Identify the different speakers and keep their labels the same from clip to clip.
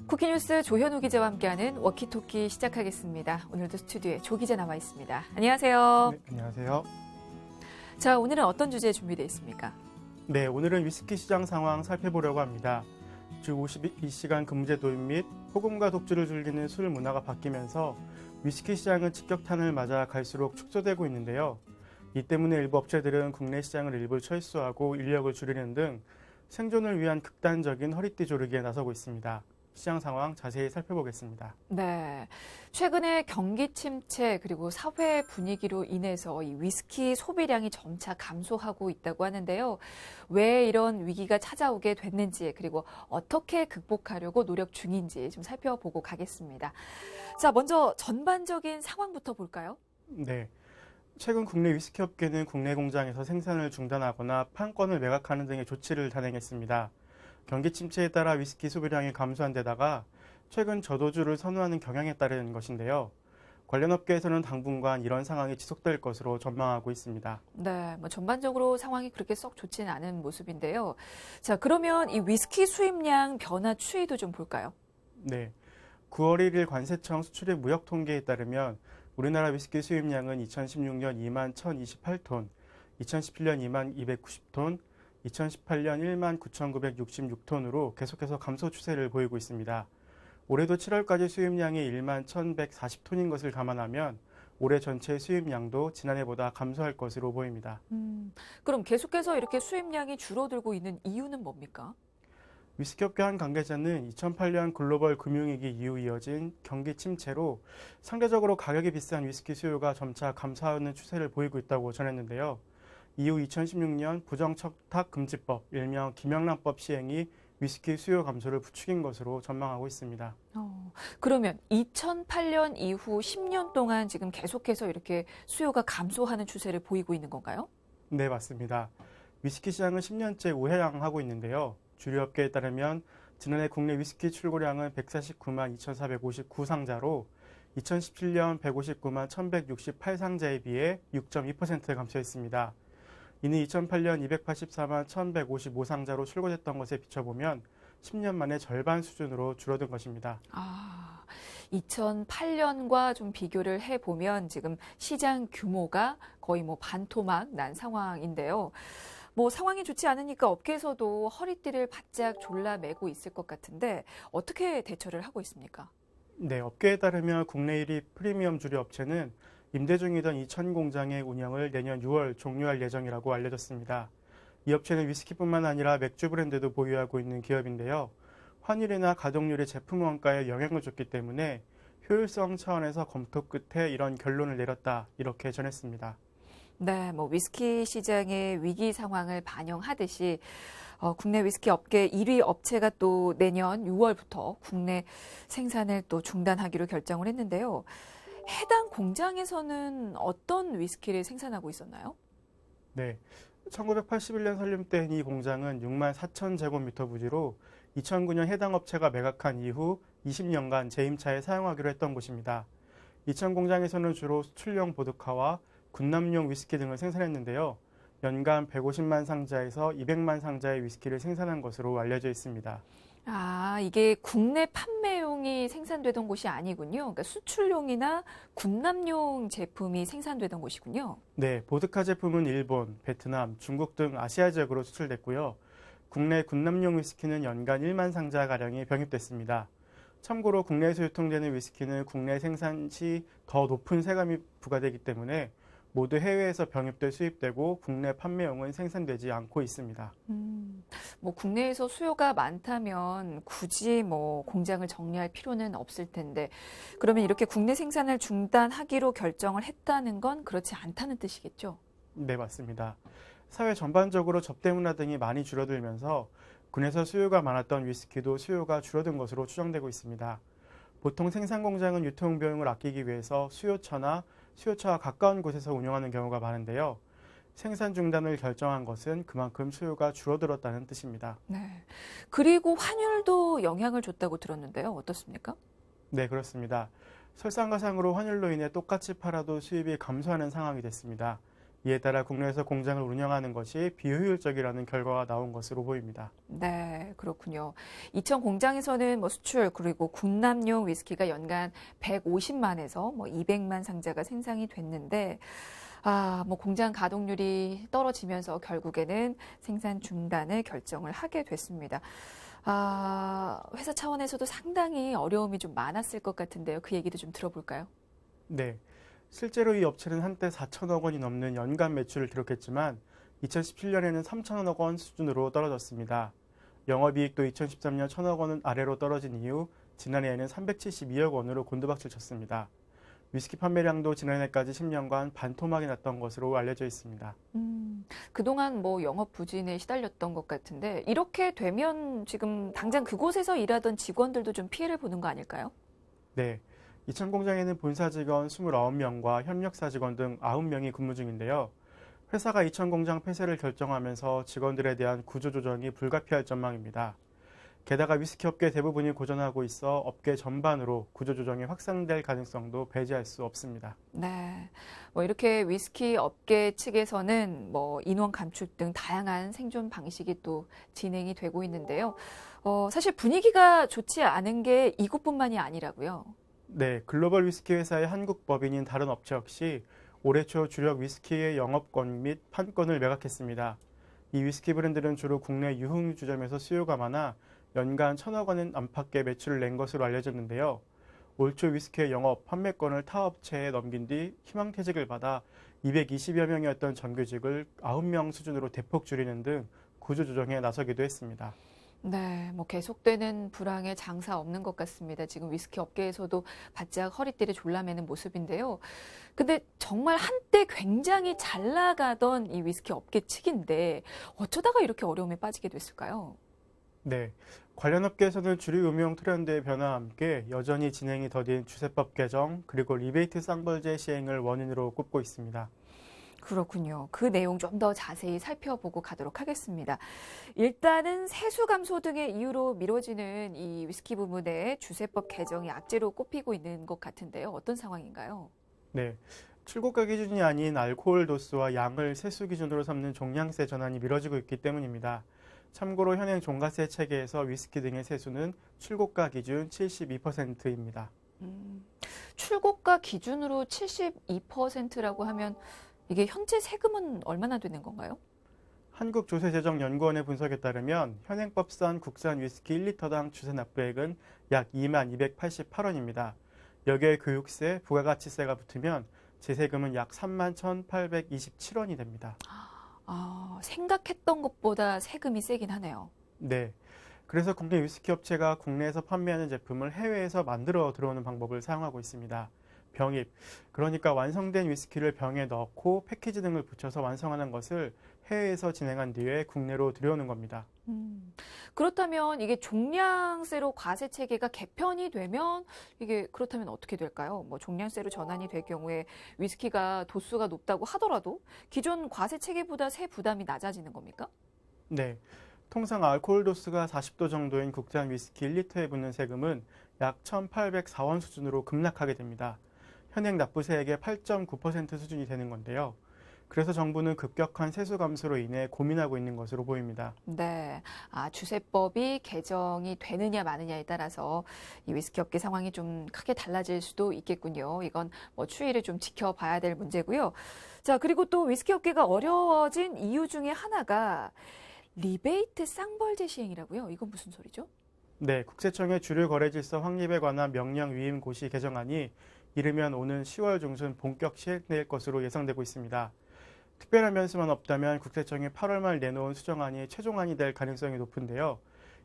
Speaker 1: 쿠키뉴스 조현우 기자와 함께하는 워키토키 시작하겠습니다. 오늘도 스튜디오에 조 기자 나와 있습니다. 안녕하세요.
Speaker 2: 네, 안녕하세요.
Speaker 1: 자, 오늘은 어떤 주제 준비되어 있습니까?
Speaker 2: 네, 오늘은 위스키 시장 상황 살펴보려고 합니다. 주 52시간 근무제 도입 및 폭음과 독주를 즐기는 술 문화가 바뀌면서 위스키 시장은 직격탄을 맞아 갈수록 축소되고 있는데요. 이 때문에 일부 업체들은 국내 시장을 일부 철수하고 인력을 줄이는 등 생존을 위한 극단적인 허리띠 조르기에 나서고 있습니다. 시장 상황 자세히 살펴보겠습니다.
Speaker 1: 네, 최근에 경기 침체 그리고 사회 분위기로 인해서 이 위스키 소비량이 점차 감소하고 있다고 하는데요. 왜 이런 위기가 찾아오게 됐는지 그리고 어떻게 극복하려고 노력 중인지 좀 살펴보고 가겠습니다. 자, 먼저 전반적인 상황부터 볼까요?
Speaker 2: 네, 최근 국내 위스키 업계는 국내 공장에서 생산을 중단하거나 판권을 매각하는 등의 조치를 단행했습니다. 경기 침체에 따라 위스키 소비량이 감소한 데다가 최근 저도주를 선호하는 경향에 따른 것인데요. 관련 업계에서는 당분간 이런 상황이 지속될 것으로 전망하고 있습니다.
Speaker 1: 네, 전반적으로 상황이 그렇게 썩 좋지는 않은 모습인데요. 자, 그러면 이 위스키 수입량 변화 추이도 좀 볼까요?
Speaker 2: 네, 9월 1일 관세청 수출입 무역 통계에 따르면 우리나라 위스키 수입량은 2016년 2만 1,028톤, 2017년 2만 290톤, 2018년 1만 9,966톤으로 계속해서 감소 추세를 보이고 있습니다. 올해도 7월까지 수입량이 1만 1,140톤인 것을 감안하면 올해 전체 수입량도 지난해보다 감소할 것으로 보입니다.
Speaker 1: 그럼 계속해서 이렇게 수입량이 줄어들고 있는 이유는 뭡니까?
Speaker 2: 위스키업계 한 관계자는 2008년 글로벌 금융위기 이후 이어진 경기 침체로 상대적으로 가격이 비싼 위스키 수요가 점차 감소하는 추세를 보이고 있다고 전했는데요. 이후 2016년 부정청탁금지법, 일명 김영란법 시행이 위스키 수요 감소를 부추긴 것으로 전망하고 있습니다.
Speaker 1: 그러면 2008년 이후 10년 동안 지금 계속해서 이렇게 수요가 감소하는 추세를 보이고 있는 건가요?
Speaker 2: 네, 맞습니다. 위스키 시장은 10년째 우하향하고 있는데요. 주류 업계에 따르면 지난해 국내 위스키 출고량은 149만 2,459상자로 2017년 159만 1,168상자에 비해 6.2% 감소했습니다. 이는 2008년 284만 1,155상자로 출고됐던 것에 비춰보면 10년 만에 절반 수준으로 줄어든 것입니다.
Speaker 1: 2008년과 좀 비교를 해보면 지금 시장 규모가 거의 반토막 난 상황인데요. 상황이 좋지 않으니까 업계에서도 허리띠를 바짝 졸라매고 있을 것 같은데 어떻게 대처를 하고 있습니까?
Speaker 2: 네, 업계에 따르면 국내 1위 프리미엄 주류 업체는 임대 중이던 이천 공장의 운영을 내년 6월 종료할 예정이라고 알려졌습니다. 이 업체는 위스키뿐만 아니라 맥주 브랜드도 보유하고 있는 기업인데요. 환율이나 가동률이 제품 원가에 영향을 줬기 때문에 효율성 차원에서 검토 끝에 이런 결론을 내렸다, 이렇게 전했습니다.
Speaker 1: 네, 위스키 시장의 위기 상황을 반영하듯이 국내 위스키 업계 1위 업체가 또 내년 6월부터 국내 생산을 또 중단하기로 결정을 했는데요. 해당 공장에서는 어떤 위스키를 생산하고 있었나요?
Speaker 2: 네, 1981년 설립된 이 공장은 6만 4천 제곱미터 부지로 2009년 해당 업체가 매각한 이후 20년간 재임차에 사용하기로 했던 곳입니다. 이천 공장에서는 주로 수출용 보드카와 군남용 위스키 등을 생산했는데요. 연간 150만 상자에서 200만 상자의 위스키를 생산한 것으로 알려져 있습니다.
Speaker 1: 이게 국내 판매용이 생산되던 곳이 아니군요. 그러니까 수출용이나 군남용 제품이 생산되던 곳이군요.
Speaker 2: 네, 보드카 제품은 일본, 베트남, 중국 등 아시아 지역으로 수출됐고요. 국내 군남용 위스키는 연간 1만 상자가량이 병입됐습니다. 참고로 국내에서 유통되는 위스키는 국내 생산 시 더 높은 세금이 부과되기 때문에 모두 해외에서 병입돼 수입되고 국내 판매용은 생산되지 않고 있습니다.
Speaker 1: 국내에서 수요가 많다면 굳이 공장을 정리할 필요는 없을 텐데 그러면 이렇게 국내 생산을 중단하기로 결정을 했다는 건 그렇지 않다는 뜻이겠죠?
Speaker 2: 네, 맞습니다. 사회 전반적으로 접대 문화 등이 많이 줄어들면서 군에서 수요가 많았던 위스키도 수요가 줄어든 것으로 추정되고 있습니다. 보통 생산 공장은 유통 비용을 아끼기 위해서 수요처나 수요처와 가까운 곳에서 운영하는 경우가 많은데요. 생산 중단을 결정한 것은 그만큼 수요가 줄어들었다는 뜻입니다.
Speaker 1: 네. 그리고 환율도 영향을 줬다고 들었는데요. 어떻습니까?
Speaker 2: 네, 그렇습니다. 설상가상으로 환율로 인해 똑같이 팔아도 수입이 감소하는 상황이 됐습니다. 이에 따라 국내에서 공장을 운영하는 것이 비효율적이라는 결과가 나온 것으로 보입니다.
Speaker 1: 네, 그렇군요. 이천 공장에서는 뭐 수출 그리고 국남용 위스키가 연간 150만에서 뭐 200만 상자가 생산이 됐는데 뭐 공장 가동률이 떨어지면서 결국에는 생산 중단을 결정을 하게 됐습니다. 회사 차원에서도 상당히 어려움이 좀 많았을 것 같은데요. 그 얘기도 좀 들어볼까요?
Speaker 2: 네. 실제로 이 업체는 한때 4천억 원이 넘는 연간 매출을 기록했지만 2017년에는 3천억 원 수준으로 떨어졌습니다. 영업이익도 2013년 1천억 원 아래로 떨어진 이후 지난해에는 372억 원으로 곤두박질 쳤습니다. 위스키 판매량도 지난해까지 10년간 반토막이 났던 것으로 알려져 있습니다.
Speaker 1: 그동안 뭐 영업 부진에 시달렸던 것 같은데 이렇게 되면 지금 당장 그곳에서 일하던 직원들도 좀 피해를 보는 거 아닐까요?
Speaker 2: 네. 이천 공장에는 본사 직원 29명과 협력사 직원 등 9명이 근무 중인데요. 회사가 이천 공장 폐쇄를 결정하면서 직원들에 대한 구조조정이 불가피할 전망입니다. 게다가 위스키 업계 대부분이 고전하고 있어 업계 전반으로 구조조정이 확산될 가능성도 배제할 수 없습니다.
Speaker 1: 네. 뭐 이렇게 위스키 업계 측에서는 뭐 인원 감축 등 다양한 생존 방식이 또 진행이 되고 있는데요. 사실 분위기가 좋지 않은 게 이곳뿐만이 아니라고요.
Speaker 2: 네, 글로벌 위스키 회사의 한국 법인인 다른 업체 역시 올해 초 주력 위스키의 영업권 및 판권을 매각했습니다. 이 위스키 브랜드는 주로 국내 유흥주점에서 수요가 많아 연간 1천억 원은 안팎의 매출을 낸 것으로 알려졌는데요. 올 초 위스키의 영업, 판매권을 타 업체에 넘긴 뒤 희망퇴직을 받아 220여 명이었던 정규직을 9명 수준으로 대폭 줄이는 등 구조조정에 나서기도 했습니다.
Speaker 1: 네, 뭐 계속되는 불황에 장사 없는 것 같습니다. 지금 위스키 업계에서도 바짝 허리띠를 졸라매는 모습인데요. 근데 정말 한때 굉장히 잘 나가던 이 위스키 업계 측인데 어쩌다가 이렇게 어려움에 빠지게 됐을까요?
Speaker 2: 네, 관련 업계에서는 주류 음용 트렌드의 변화와 함께 여전히 진행이 더딘 주세법 개정 그리고 리베이트 쌍벌제 시행을 원인으로 꼽고 있습니다.
Speaker 1: 그렇군요. 그 내용 좀 더 자세히 살펴보고 가도록 하겠습니다. 일단은 세수 감소 등의 이유로 미뤄지는 이 위스키 부문의 주세법 개정이 악재로 꼽히고 있는 것 같은데요. 어떤 상황인가요?
Speaker 2: 네, 출고가 기준이 아닌 알코올 도수와 양을 세수 기준으로 삼는 종량세 전환이 미뤄지고 있기 때문입니다. 참고로 현행 종가세 체계에서 위스키 등의 세수는 출고가 기준 72%입니다.
Speaker 1: 출고가 기준으로 72%라고 하면 이게 현재 세금은 얼마나 되는 건가요?
Speaker 2: 한국조세재정연구원의 분석에 따르면 현행법상 국산 위스키 1리터당 주세 납부액은 약 2만 288원입니다. 여기에 교육세, 부가가치세가 붙으면 재세금은 약 3만 1,827원이 됩니다.
Speaker 1: 생각했던 것보다 세금이 세긴 하네요.
Speaker 2: 네. 그래서 국내 위스키 업체가 국내에서 판매하는 제품을 해외에서 만들어 들어오는 방법을 사용하고 있습니다. 병입, 그러니까 완성된 위스키를 병에 넣고 패키지 등을 붙여서 완성하는 것을 해외에서 진행한 뒤에 국내로 들여오는 겁니다.
Speaker 1: 그렇다면 이게 종량세로 과세 체계가 개편이 되면 이게 그렇다면 어떻게 될까요? 뭐 종량세로 전환이 될 경우에 위스키가 도수가 높다고 하더라도 기존 과세 체계보다 세 부담이 낮아지는 겁니까?
Speaker 2: 네. 통상 알코올 도수가 40도 정도인 국산 위스키 1리터에 붙는 세금은 약 1,804원 수준으로 급락하게 됩니다. 현행 납부세액의 8.9% 수준이 되는 건데요. 그래서 정부는 급격한 세수 감소로 인해 고민하고 있는 것으로 보입니다.
Speaker 1: 네. 주세법이 개정이 되느냐 마느냐에 따라서 이 위스키 업계 상황이 좀 크게 달라질 수도 있겠군요. 이건 뭐 추이를 좀 지켜봐야 될 문제고요. 자, 그리고 또 위스키 업계가 어려워진 이유 중에 하나가 리베이트 쌍벌제 시행이라고요. 이건 무슨 소리죠?
Speaker 2: 네, 국세청의 주류 거래 질서 확립에 관한 명령 위임 고시 개정안이 이르면 오는 10월 중순 본격 시행될 것으로 예상되고 있습니다. 특별한 변수만 없다면 국세청이 8월 말 내놓은 수정안이 최종안이 될 가능성이 높은데요.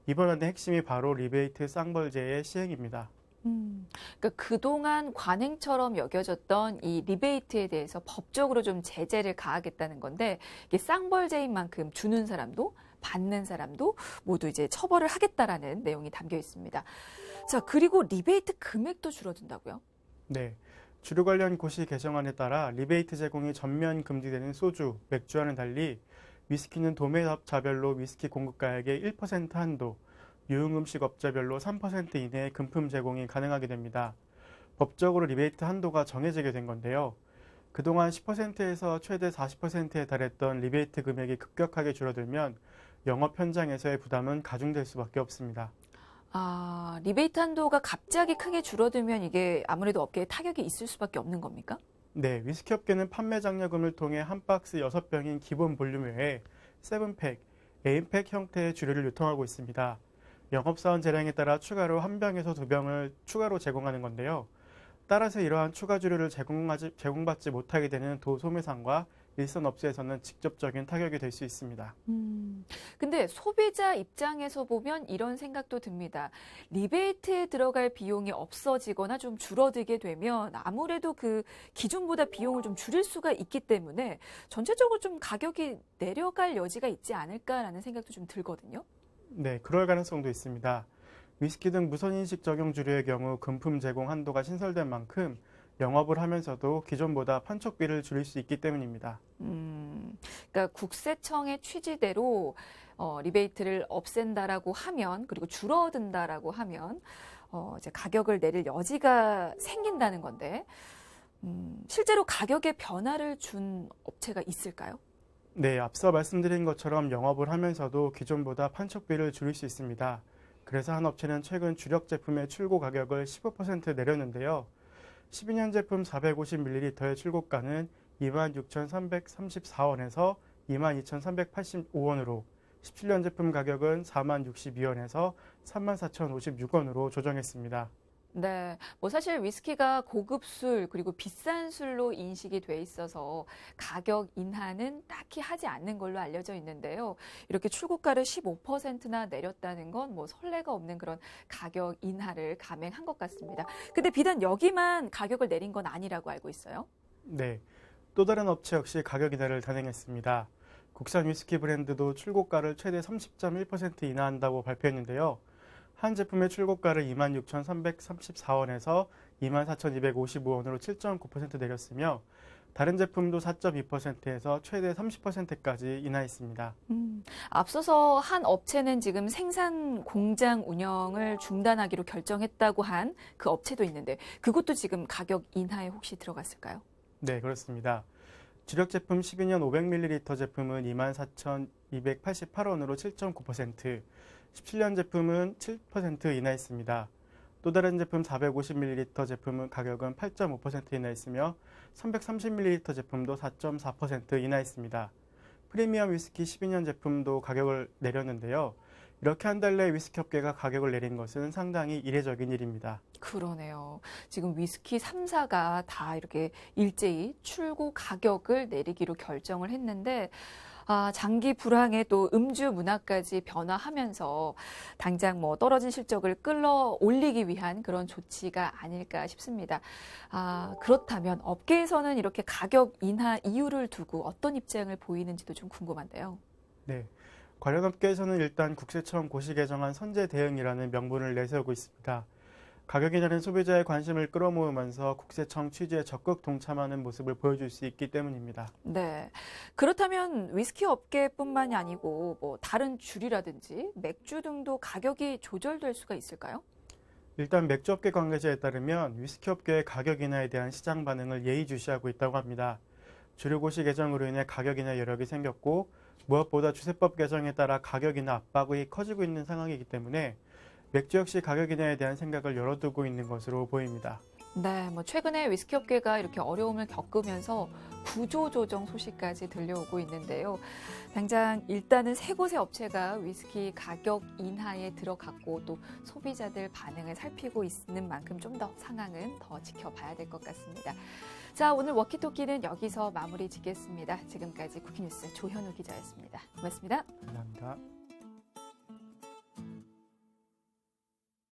Speaker 2: 이번 안의 핵심이 바로 리베이트 쌍벌제의 시행입니다.
Speaker 1: 그러니까 그동안 관행처럼 여겨졌던 이 리베이트에 대해서 법적으로 좀 제재를 가하겠다는 건데 이게 쌍벌제인 만큼 주는 사람도 받는 사람도 모두 이제 처벌을 하겠다라는 내용이 담겨 있습니다. 자, 그리고 리베이트 금액도 줄어든다고요?
Speaker 2: 네, 주류 관련 고시 개정안에 따라 리베이트 제공이 전면 금지되는 소주, 맥주와는 달리 위스키는 도매업자별로 위스키 공급가액의 1% 한도, 유흥음식 업자별로 3% 이내의 금품 제공이 가능하게 됩니다. 법적으로 리베이트 한도가 정해지게 된 건데요. 그동안 10%에서 최대 40%에 달했던 리베이트 금액이 급격하게 줄어들면 영업 현장에서의 부담은 가중될 수밖에 없습니다.
Speaker 1: 아, 리베이트 한도가 갑자기 크게 줄어들면 이게 아무래도 업계에 타격이 있을 수밖에 없는 겁니까?
Speaker 2: 네, 위스키 업계는 판매 장려금을 통해 한 박스 6병인 기본 볼륨 외에 7팩, 8팩 형태의 주류를 유통하고 있습니다. 영업사원 재량에 따라 추가로 한 병에서 2병을 추가로 제공하는 건데요. 따라서 이러한 추가 주류를 제공받지 못하게 되는 도소매상과 일선 업체에서는 직접적인 타격이 될 수 있습니다.
Speaker 1: 근데 소비자 입장에서 보면 이런 생각도 듭니다. 리베이트에 들어갈 비용이 없어지거나 좀 줄어들게 되면 아무래도 그 기존보다 비용을 좀 줄일 수가 있기 때문에 전체적으로 좀 가격이 내려갈 여지가 있지 않을까라는 생각도 좀 들거든요.
Speaker 2: 네, 그럴 가능성도 있습니다. 위스키 등 무선인식 적용 주류의 경우 금품 제공 한도가 신설된 만큼 영업을 하면서도 기존보다 판촉비를 줄일 수 있기 때문입니다.
Speaker 1: 그러니까 국세청의 취지대로 리베이트를 없앤다라고 하면 그리고 줄어든다라고 하면 이제 가격을 내릴 여지가 생긴다는 건데 실제로 가격에 변화를 준 업체가 있을까요?
Speaker 2: 네, 앞서 말씀드린 것처럼 영업을 하면서도 기존보다 판촉비를 줄일 수 있습니다. 그래서 한 업체는 최근 주력 제품의 출고 가격을 15% 내렸는데요. 12년 제품 450ml의 출고가는 26,334원에서 22,385원으로, 17년 제품 가격은 40,062원에서 34,056원으로 조정했습니다.
Speaker 1: 네, 뭐 사실 위스키가 고급 술 그리고 비싼 술로 인식이 돼 있어서 가격 인하는 딱히 하지 않는 걸로 알려져 있는데요. 이렇게 출고가를 15%나 내렸다는 건 뭐 선례가 없는 그런 가격 인하를 감행한 것 같습니다. 근데 비단 여기만 가격을 내린 건 아니라고 알고 있어요.
Speaker 2: 네, 또 다른 업체 역시 가격 인하를 단행했습니다. 국산 위스키 브랜드도 출고가를 최대 30.1% 인하한다고 발표했는데요. 한 제품의 출고가를 26,334원에서 24,255원으로 7.9% 내렸으며 다른 제품도 4.2%에서 최대 30%까지 인하했습니다.
Speaker 1: 앞서서 한 업체는 지금 생산 공장 운영을 중단하기로 결정했다고 한 그 업체도 있는데 그것도 지금 가격 인하에 혹시 들어갔을까요?
Speaker 2: 네, 그렇습니다. 주력 제품 12년 500ml 제품은 24,288원으로 7.9%, 17년 제품은 7% 인하했습니다. 또 다른 제품 450ml 제품은 가격은 8.5% 인하했으며 330ml 제품도 4.4% 인하했습니다. 프리미엄 위스키 12년 제품도 가격을 내렸는데요. 이렇게 한 달 내에 위스키 업계가 가격을 내린 것은 상당히 이례적인 일입니다.
Speaker 1: 그러네요. 지금 위스키 3사가 다 이렇게 일제히 출고 가격을 내리기로 결정을 했는데 장기 불황에 또 음주 문화까지 변화하면서 당장 뭐 떨어진 실적을 끌어올리기 위한 그런 조치가 아닐까 싶습니다. 그렇다면 업계에서는 이렇게 가격 인하 이유를 두고 어떤 입장을 보이는지도 좀 궁금한데요.
Speaker 2: 네, 관련 업계에서는 일단 국세청 고시 개정안 선제 대응이라는 명분을 내세우고 있습니다. 가격 인하는 소비자의 관심을 끌어모으면서 국세청 취지에 적극 동참하는 모습을 보여줄 수 있기 때문입니다.
Speaker 1: 네. 그렇다면 위스키 업계뿐만이 아니고 뭐 다른 주류라든지 맥주 등도 가격이 조절될 수가 있을까요?
Speaker 2: 일단 맥주 업계 관계자에 따르면 위스키 업계의 가격 인하에 대한 시장 반응을 예의주시하고 있다고 합니다. 주류고시 개정으로 인해 가격 인하 여력이 생겼고 무엇보다 주세법 개정에 따라 가격 인하 압박이 커지고 있는 상황이기 때문에 맥주 역시 가격 인하에 대한 생각을 열어두고 있는 것으로 보입니다.
Speaker 1: 네, 뭐 최근에 위스키 업계가 이렇게 어려움을 겪으면서 구조조정 소식까지 들려오고 있는데요. 당장 일단은 세 곳의 업체가 위스키 가격 인하에 들어갔고 또 소비자들 반응을 살피고 있는 만큼 좀 더 상황은 더 지켜봐야 될 것 같습니다. 자, 오늘 워키토키는 여기서 마무리 짓겠습니다. 지금까지 쿠키뉴스 조현우 기자였습니다. 고맙습니다.
Speaker 2: 감사합니다.